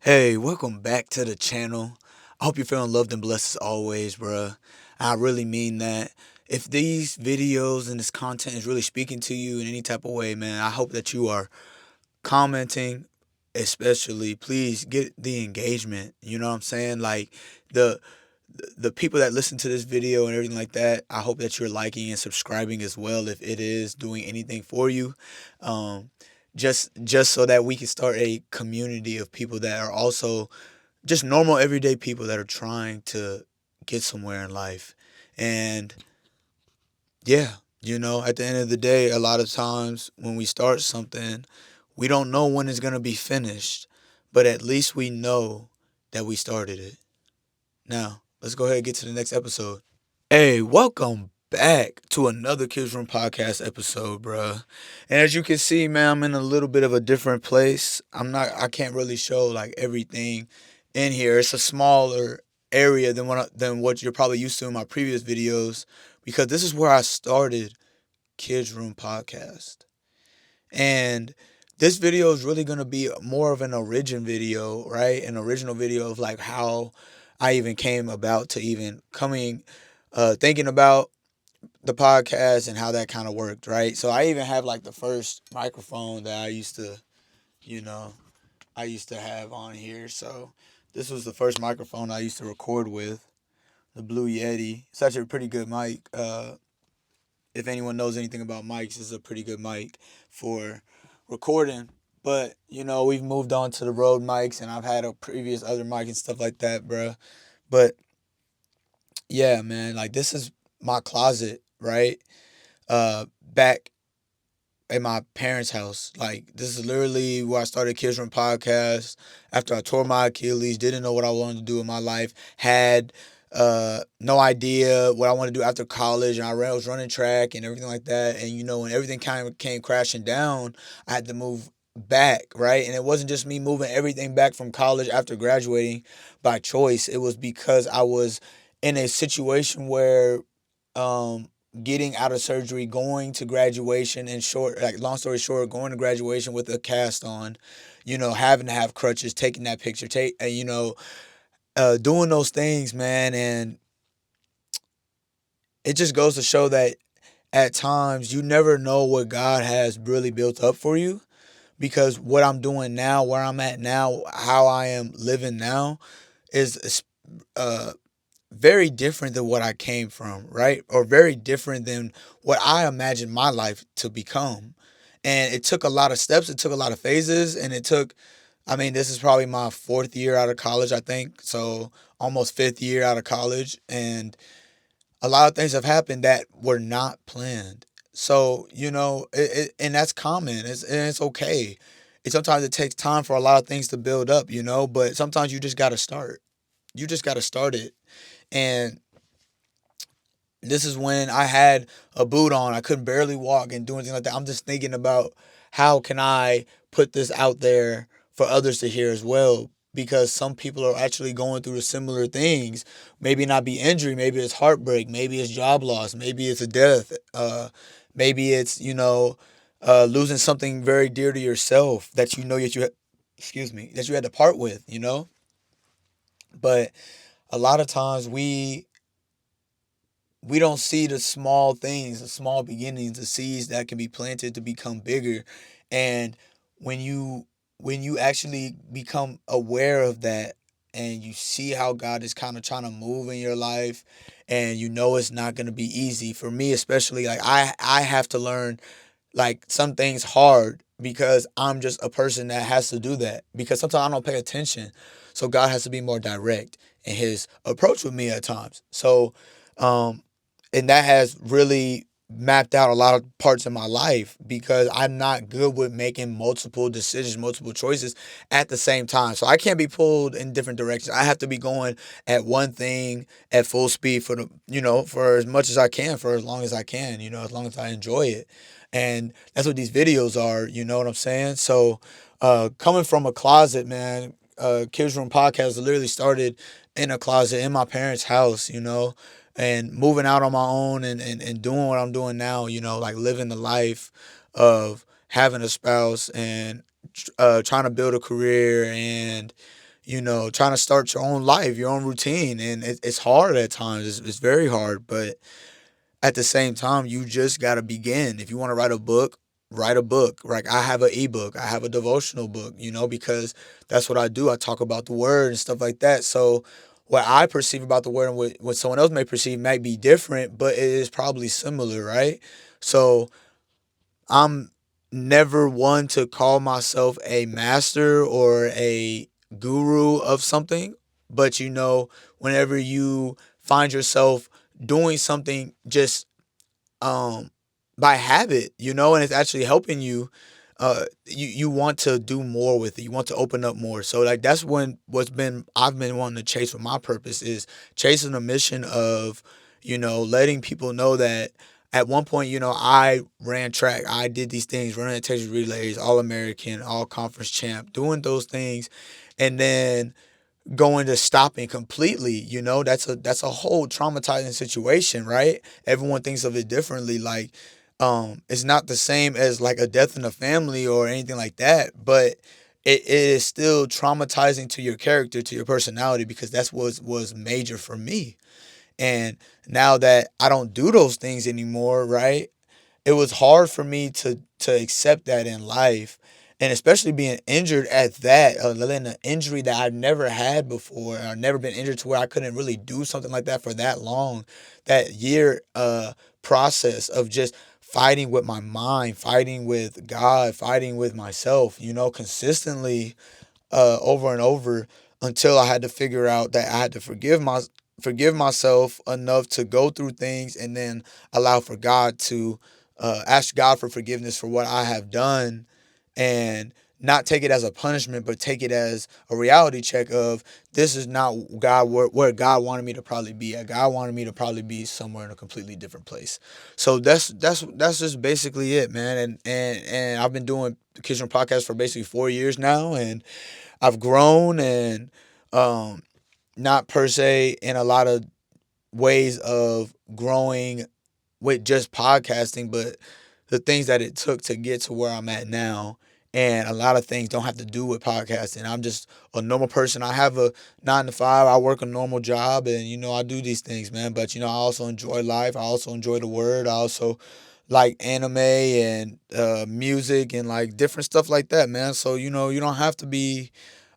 Hey, welcome back to the channel. I hope you're feeling loved and blessed as always, bruh. I really mean that. If these videos and this content is really speaking to you in any type of way, man, I hope that you are commenting, especially. Please get the engagement. You know what I'm saying? Like the the people that listen to this video and everything like that, I hope that you're liking and subscribing as well if it is doing anything for you. Um, just so that we can start a community of people that are also just normal everyday people that are trying to get somewhere in life. And yeah, at the end of the day, a lot of times when we start something, we don't know when it's going to be finished, but at least we know that we started it. Now, let's go ahead and get to the next episode. Hey, welcome back to another Kids Room Podcast episode, bruh. And as you can see, man, I'm in a little bit of a different place. I can't really show like everything in here. It's a smaller area than what you're probably used to in my previous videos because this is where I started Kids Room Podcast. And this video is really going to be more of an origin video, right? An original video of like how I even came about to even thinking about the podcast and how that kind of worked, right? So I even have like the first microphone that you know, I used to have on here. So this was the first microphone I used to record with, the Blue Yeti. It's actually a pretty good mic. If anyone knows anything about mics, it's a pretty good mic for recording. But we've moved on to the Rode mics, and I've had a previous other mic and stuff like that, bruh. But yeah, man, like this is my closet, right? Back at my parents' house. Like this is literally where I started Kids Room Podcast after I tore my Achilles, didn't know what I wanted to do in my life, had no idea what I wanted to do after college, and was running track and everything like that. And when everything kind of came crashing down, I had to move back, right? And it wasn't just me moving everything back from college after graduating by choice. It was because I was in a situation where um getting out of surgery, going to graduation, and long story short, going to graduation with a cast on, having to have crutches, taking that picture, doing those things, man. And it just goes to show that at times you never know what God has really built up for you, because what I'm doing now, where I'm at now, how I am living now is uh very different than what I came from, right? Or very different than what I imagined my life to become. And it took a lot of steps, it took a lot of phases, and I mean, this is probably my fourth year out of college, I think. So almost fifth year out of college. And a lot of things have happened that were not planned. So, and that's common. And it's okay. Sometimes it takes time for a lot of things to build up, but sometimes you just got to start. You just got to start it. And this is when I had a boot on. I couldn't barely walk and do anything like that. I'm just thinking about how can I put this out there for others to hear as well. Because some people are actually going through similar things. Maybe not be injury. Maybe it's heartbreak. Maybe it's job loss. Maybe it's a death. Maybe it's losing something very dear to yourself that excuse me, that you had to part with. But a lot of times we don't see the small things, the small beginnings, the seeds that can be planted to become bigger. And when you actually become aware of that and you see how God is kind of trying to move in your life, and it's not going to be easy for me, especially like I have to learn like some things hard because I'm just a person that has to do that, because sometimes I don't pay attention. So God has to be more direct in his approach with me at times. So um and that has really mapped out a lot of parts of my life because I'm not good with making multiple decisions, multiple choices at the same time. So I can't be pulled in different directions. I have to be going at one thing at full speed for as much as I can, for as long as I can, as long as I enjoy it. And that's what these videos are, you know what I'm saying? So coming from a closet, man, Kids Room Podcast literally started in a closet in my parents' house, and moving out on my own and doing what I'm doing now, like living the life of having a spouse and trying to build a career and, trying to start your own life, your own routine. And it's hard at times. It's very hard. But at the same time, you just got to begin. If you want to write a book, write a book. Like I have an ebook, I have a devotional book, because that's what I do. I talk about the word and stuff like that. So what I perceive about the word and what someone else may perceive might be different, but it is probably similar, right? So I'm never one to call myself a master or a guru of something, but whenever you find yourself doing something just um by habit, and it's actually helping you, you want to do more with it. You want to open up more. So like that's when I've been wanting to chase with my purpose is chasing a mission of, letting people know that at one point, I ran track. I did these things, running the Texas relays, all American, all conference champ, doing those things. And then going to stopping completely, that's a whole traumatizing situation, right? Everyone thinks of it differently. Like, it's not the same as like a death in the family or anything like that, but it is still traumatizing to your character, to your personality, because that's what was major for me. And now that I don't do those things anymore, right? It was hard for me to accept that in life, and especially being injured at that, letting an injury that I've never had before. I've never been injured to where I couldn't really do something like that for that long. That year process of just fighting with my mind, fighting with God, fighting with myself, consistently, over and over, until I had to figure out that I had to forgive myself enough to go through things, and then allow for God to, ask God for forgiveness for what I have done, and not take it as a punishment, but take it as a reality check of, this is not God, where God wanted me to probably be at. God wanted me to probably be somewhere in a completely different place. So that's just basically it, man. And I've been doing the Kids Room Podcast for basically 4 years now, and I've grown, and um, not per se in a lot of ways of growing with just podcasting, but the things that it took to get to where I'm at now. And a lot of things don't have to do with podcasting. I'm just a normal person. I have a 9 to 5. I work a normal job, and I do these things, man. But I also enjoy life. I also enjoy the word. I also like anime and music and like different stuff like that, man. So you don't have to be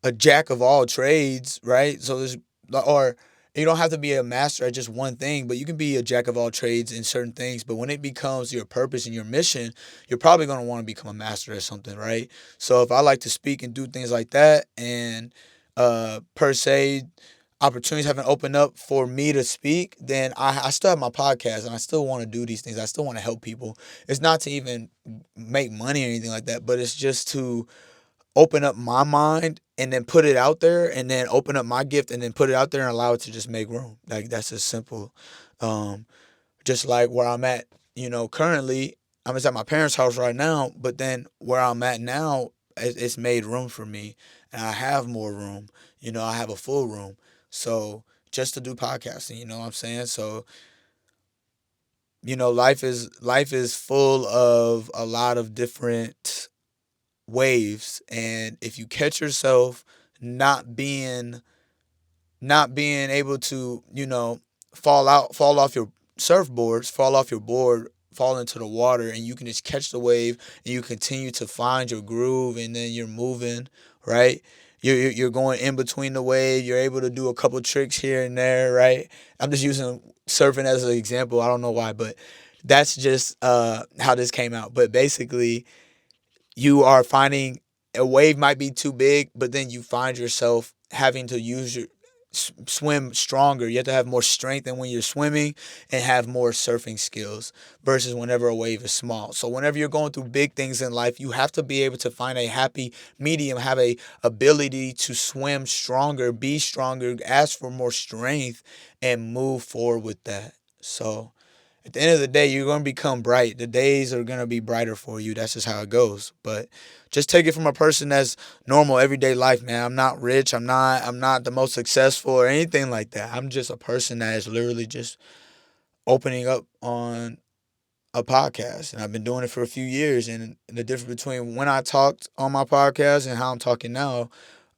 a jack of all trades, right? So there's or you don't have to be a master at just one thing, but you can be a jack of all trades in certain things. But when it becomes your purpose and your mission, you're probably going to want to become a master at something, right? So if I like to speak and do things like that, and per se, opportunities haven't opened up for me to speak, then I still have my podcast, and I still want to do these things. I still want to help people. It's not to even make money or anything like that, but it's just to open up my mind and then put it out there, and then open up my gift and then put it out there and allow it to just make room. Like that's as simple. Um, just like where I'm at, currently, I'm just at my parents' house right now, but then where I'm at now, it's made room for me, and I have more room. I have a full room. So just to do podcasting, you know what I'm saying? So, life is full of a lot of different waves, and if you catch yourself not being not being able to, fall off your surfboards, fall off your board, fall into the water, and you can just catch the wave, and you continue to find your groove, and then you're moving, right? You're going in between the wave. You're able to do a couple tricks here and there, right? I'm just using surfing as an example. I don't know why, but that's just how this came out. But basically, you are finding a wave might be too big, but then you find yourself having to use your swim stronger. You have to have more strength than when you're swimming, and have more surfing skills versus whenever a wave is small. So whenever you're going through big things in life, you have to be able to find a happy medium, have a ability to swim stronger, be stronger, ask for more strength, and move forward with that. So at the end of the day, you're going to become bright. The days are going to be brighter for you. That's just how it goes. But just take it from a person that's normal, everyday life, man. I'm not rich. I'm not the most successful or anything like that. I'm just a person that is literally just opening up on a podcast. And I've been doing it for a few years. And the difference between when I talked on my podcast and how I'm talking now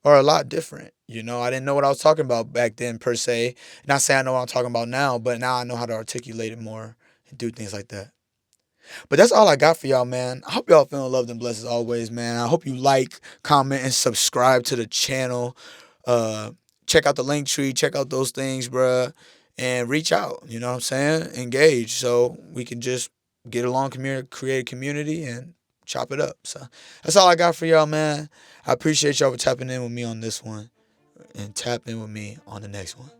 are a lot different. You know, I didn't know what I was talking about back then per se. Not saying I know what I'm talking about now, but now I know how to articulate it more and do things like that. But that's all I got for y'all, man. I hope y'all feeling loved and blessed as always, man. I hope you like, comment, and subscribe to the channel. Uh, check out the link tree, check out those things, bruh, and reach out. You know what I'm saying? Engage so we can just get along, create a community, and chop it up. So that's all I got for y'all, man. I appreciate y'all for tapping in with me on this one and tap in with me on the next one.